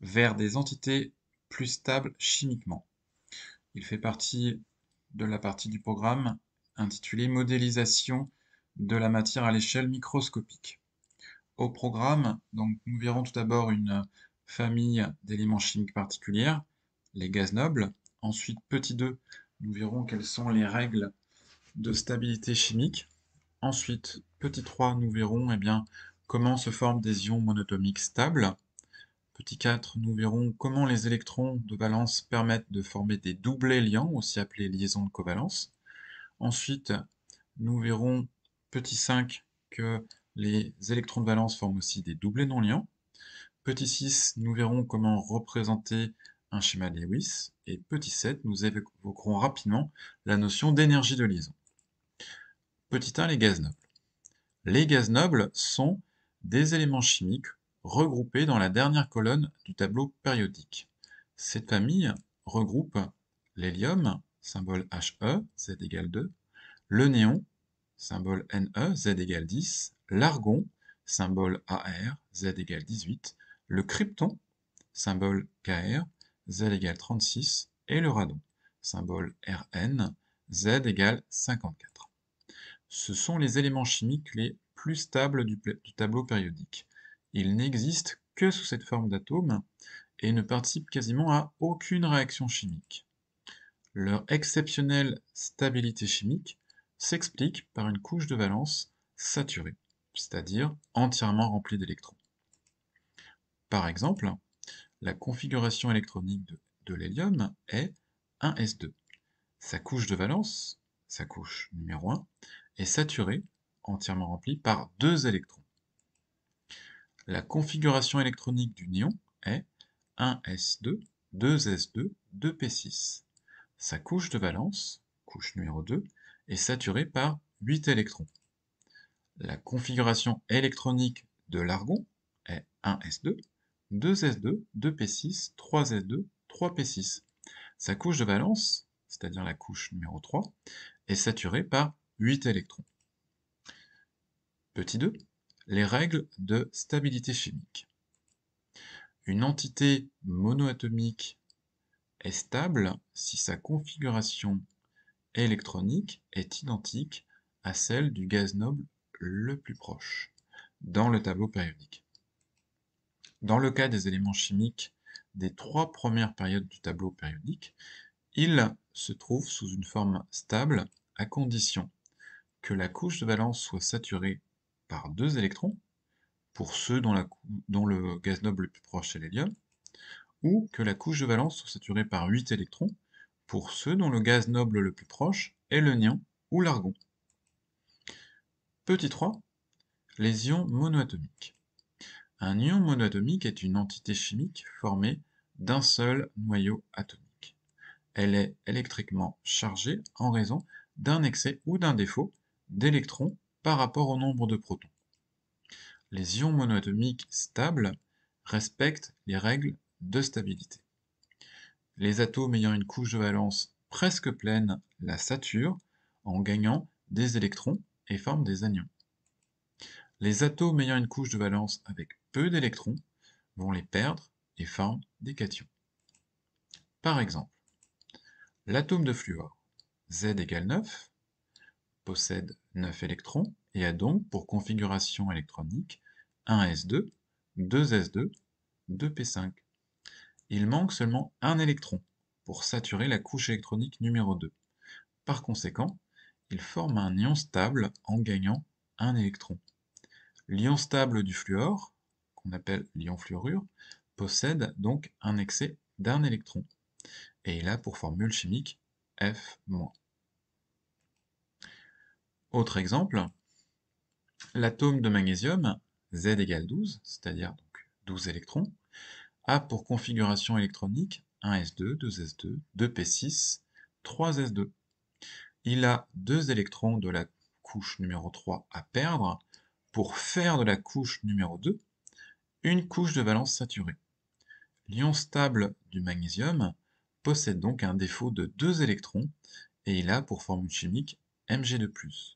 vers des entités plus stables chimiquement. Il fait partie de la partie du programme intitulée Modélisation de la matière à l'échelle microscopique. Au programme, donc, nous verrons tout d'abord une famille d'éléments chimiques particulières, les gaz nobles. Ensuite, petit 2, nous verrons quelles sont les règles de stabilité chimique. Ensuite, petit 3, nous verrons comment se forment des ions monatomiques stables. Petit 4, nous verrons comment les électrons de valence permettent de former des doublés liants, aussi appelés liaisons de covalence. Ensuite, nous verrons, petit 5, que les électrons de valence forment aussi des doublés non liants. Petit 6, nous verrons comment représenter un schéma de Lewis. Et petit 7, nous évoquerons rapidement la notion d'énergie de liaison. Petit 1, les gaz nobles. Les gaz nobles sont des éléments chimiques regroupés dans la dernière colonne du tableau périodique. Cette famille regroupe l'hélium, symbole He, Z égale 2, le néon, symbole Ne, Z égale 10, l'argon, symbole Ar, Z égale 18, le krypton, symbole Kr, Z égale 36, et le radon, symbole Rn, Z égale 54. Ce sont les éléments chimiques les plus stables du tableau périodique. Ils n'existent que sous cette forme d'atomes et ne participent quasiment à aucune réaction chimique. Leur exceptionnelle stabilité chimique s'explique par une couche de valence saturée, c'est-à-dire entièrement remplie d'électrons. Par exemple, la configuration électronique de l'hélium est 1s2. Sa couche de valence, sa couche numéro 1, est saturée, entièrement remplie par 2 électrons. La configuration électronique du néon est 1s2, 2s2, 2p6. Sa couche de valence, couche numéro 2, est saturée par 8 électrons. La configuration électronique de l'argon est 1s2, 2s2, 2p6, 3s2, 3p6. Sa couche de valence, c'est-à-dire la couche numéro 3, est saturée par 8 électrons. Petit 2, les règles de stabilité chimique. Une entité monoatomique est stable si sa configuration électronique est identique à celle du gaz noble le plus proche, dans le tableau périodique. Dans le cas des éléments chimiques des 3 premières périodes du tableau périodique, ils se trouvent sous une forme stable à condition que la couche de valence soit saturée par 2 électrons, pour ceux dont le gaz noble le plus proche est l'hélium, ou que la couche de valence soit saturée par 8 électrons, pour ceux dont le gaz noble le plus proche est le néon ou l'argon. Petit 3, les ions monoatomiques. Un ion monoatomique est une entité chimique formée d'un seul noyau atomique. Elle est électriquement chargée en raison d'un excès ou d'un défaut d'électrons par rapport au nombre de protons. Les ions monoatomiques stables respectent les règles de stabilité. Les atomes ayant une couche de valence presque pleine la saturent en gagnant des électrons et forment des anions. Les atomes ayant une couche de valence avec peu d'électrons vont les perdre et forment des cations. Par exemple, l'atome de fluor, Z égale 9, possède 9 électrons et a donc pour configuration électronique 1s2, 2s2, 2p5. Il manque seulement un électron pour saturer la couche électronique numéro 2. Par conséquent, il forme un ion stable en gagnant un électron. L'ion stable du fluor, qu'on appelle l'ion fluorure, possède donc un excès d'un électron, et il a pour formule chimique F-. Autre exemple, l'atome de magnésium, Z égale 12, c'est-à-dire donc 12 électrons, a pour configuration électronique 1s2, 2s2, 2p6, 3s2. Il a 2 électrons de la couche numéro 3 à perdre pour faire de la couche numéro 2 une couche de valence saturée. L'ion stable du magnésium possède donc un défaut de 2 électrons et il a pour formule chimique Mg2+.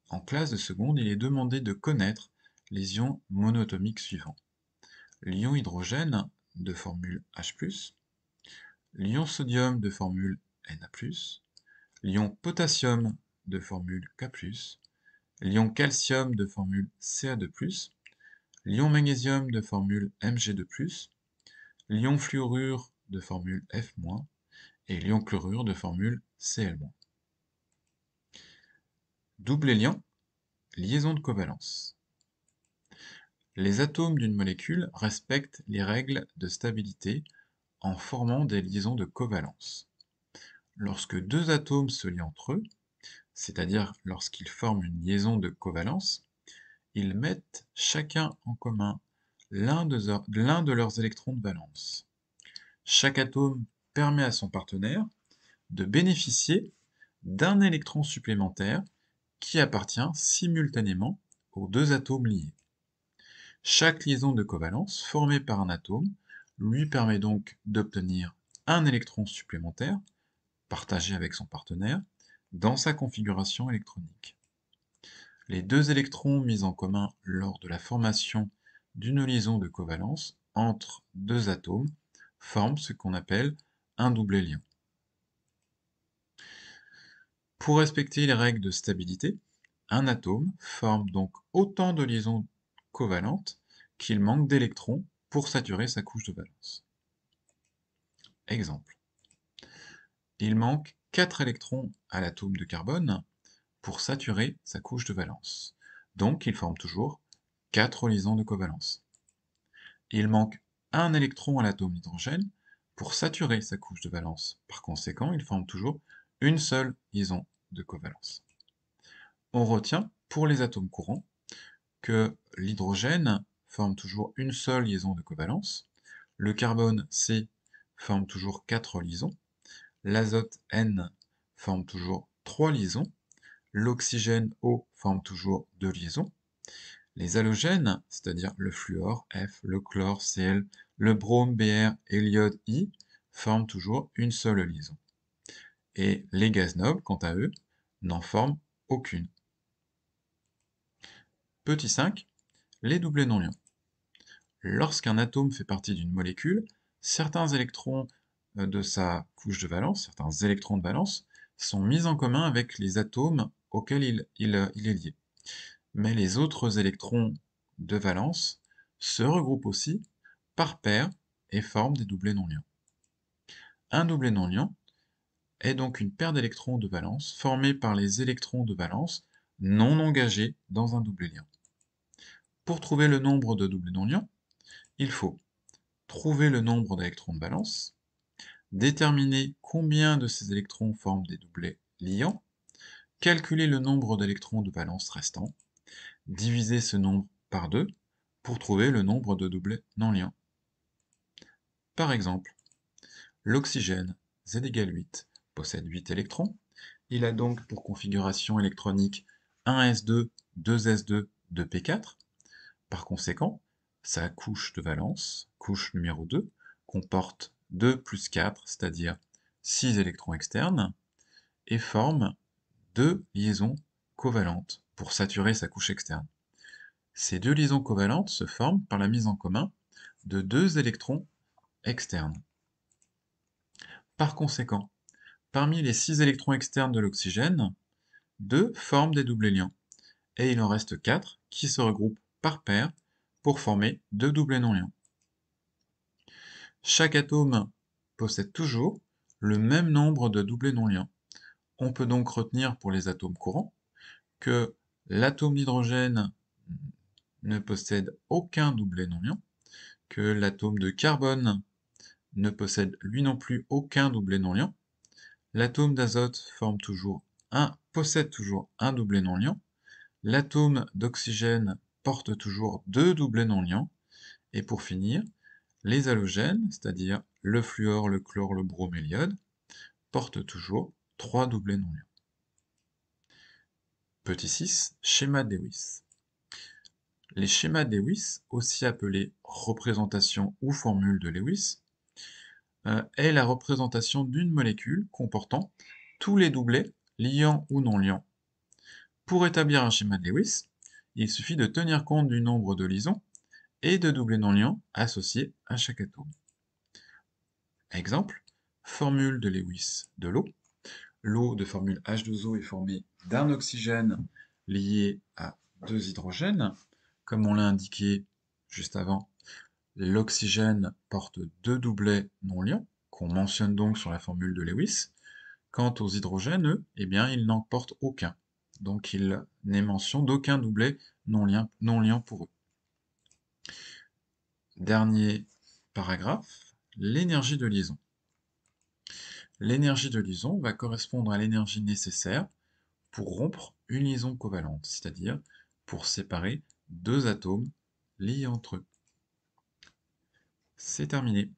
En classe de seconde, il est demandé de connaître les ions monoatomiques suivants. l'ion hydrogène de formule H+, l'ion sodium de formule Na+, l'ion potassium de formule K+, l'ion calcium de formule Ca2+, l'ion magnésium de formule Mg2+, l'ion fluorure de formule F-, et l'ion chlorure de formule Cl-. Double liant, liaison de covalence. Les atomes d'une molécule respectent les règles de stabilité en formant des liaisons de covalence. Lorsque deux atomes se lient entre eux, c'est-à-dire lorsqu'ils forment une liaison de covalence, ils mettent chacun en commun l'un de leurs électrons de valence. Chaque atome permet à son partenaire de bénéficier d'un électron supplémentaire qui appartient simultanément aux deux atomes liés. Chaque liaison de covalence formée par un atome lui permet donc d'obtenir un électron supplémentaire, partagé avec son partenaire, dans sa configuration électronique. Les deux électrons mis en commun lors de la formation d'une liaison de covalence entre deux atomes forment ce qu'on appelle un double liant. Pour respecter les règles de stabilité, un atome forme donc autant de liaisons covalentes qu'il manque d'électrons pour saturer sa couche de valence. Exemple. Il manque 4 électrons à l'atome de carbone pour saturer sa couche de valence. Donc il forme toujours 4 liaisons de covalence. Il manque un électron à l'atome d'hydrogène pour saturer sa couche de valence. Par conséquent, il forme toujours une seule liaison de covalence. On retient, pour les atomes courants, que l'hydrogène forme toujours une seule liaison de covalence, le carbone C forme toujours 4 liaisons, l'azote N forme toujours 3 liaisons, l'oxygène O forme toujours 2 liaisons, les halogènes, c'est-à-dire le fluor F, le chlore Cl, le brome Br et l'iode I, forment toujours une seule liaison. Et les gaz nobles, quant à eux, n'en forment aucune. Petit 5, les doublés non liants. Lorsqu'un atome fait partie d'une molécule, certains électrons de sa couche de valence, certains électrons de valence, sont mis en commun avec les atomes auxquels il est lié. Mais les autres électrons de valence se regroupent aussi par paires et forment des doublés non liants. Un doublé non liant est donc une paire d'électrons de valence formée par les électrons de valence non engagés dans un doublé liant. Pour trouver le nombre de doublés non liants, il faut trouver le nombre d'électrons de valence, déterminer combien de ces électrons forment des doublés liants, calculer le nombre d'électrons de valence restants, diviser ce nombre par 2 pour trouver le nombre de doublés non liants. Par exemple, l'oxygène, Z égale 8, possède 8 électrons. Il a donc pour configuration électronique 1s2, 2s2, 2p4. Par conséquent, sa couche de valence, couche numéro 2, comporte 2 plus 4, c'est-à-dire 6 électrons externes, et forme 2 liaisons covalentes pour saturer sa couche externe. Ces 2 liaisons covalentes se forment par la mise en commun de 2 électrons externes. Par conséquent, parmi les 6 électrons externes de l'oxygène, 2 forment des doublés liants, et il en reste 4 qui se regroupent par paires pour former 2 doublés non liants. Chaque atome possède toujours le même nombre de doublés non liants. On peut donc retenir pour les atomes courants que l'atome d'hydrogène ne possède aucun doublé non liant, que l'atome de carbone ne possède lui non plus aucun doublé non liant, l'atome d'azote possède toujours un doublé non liant, l'atome d'oxygène porte toujours 2 doublés non liants, et pour finir, les halogènes, c'est-à-dire le fluor, le chlore, le brome et l'iode, portent toujours 3 doublés non liants. Petit 6, schéma de Lewis. Les schémas de Lewis, aussi appelés représentation ou formule de Lewis, est la représentation d'une molécule comportant tous les doublés, liants ou non liants. Pour établir un schéma de Lewis, il suffit de tenir compte du nombre de liaisons et de doublés non liants associés à chaque atome. Exemple, formule de Lewis de l'eau. L'eau de formule H2O est formée d'un oxygène lié à deux hydrogènes. Comme on l'a indiqué juste avant, l'oxygène porte deux doublets non liants, qu'on mentionne donc sur la formule de Lewis. Quant aux hydrogènes, eux, eh bien, ils n'en portent aucun. Donc il n'est mention d'aucun doublet non liant pour eux. Dernier paragraphe, l'énergie de liaison. L'énergie de liaison va correspondre à l'énergie nécessaire pour rompre une liaison covalente, c'est-à-dire pour séparer deux atomes liés entre eux. C'est terminé.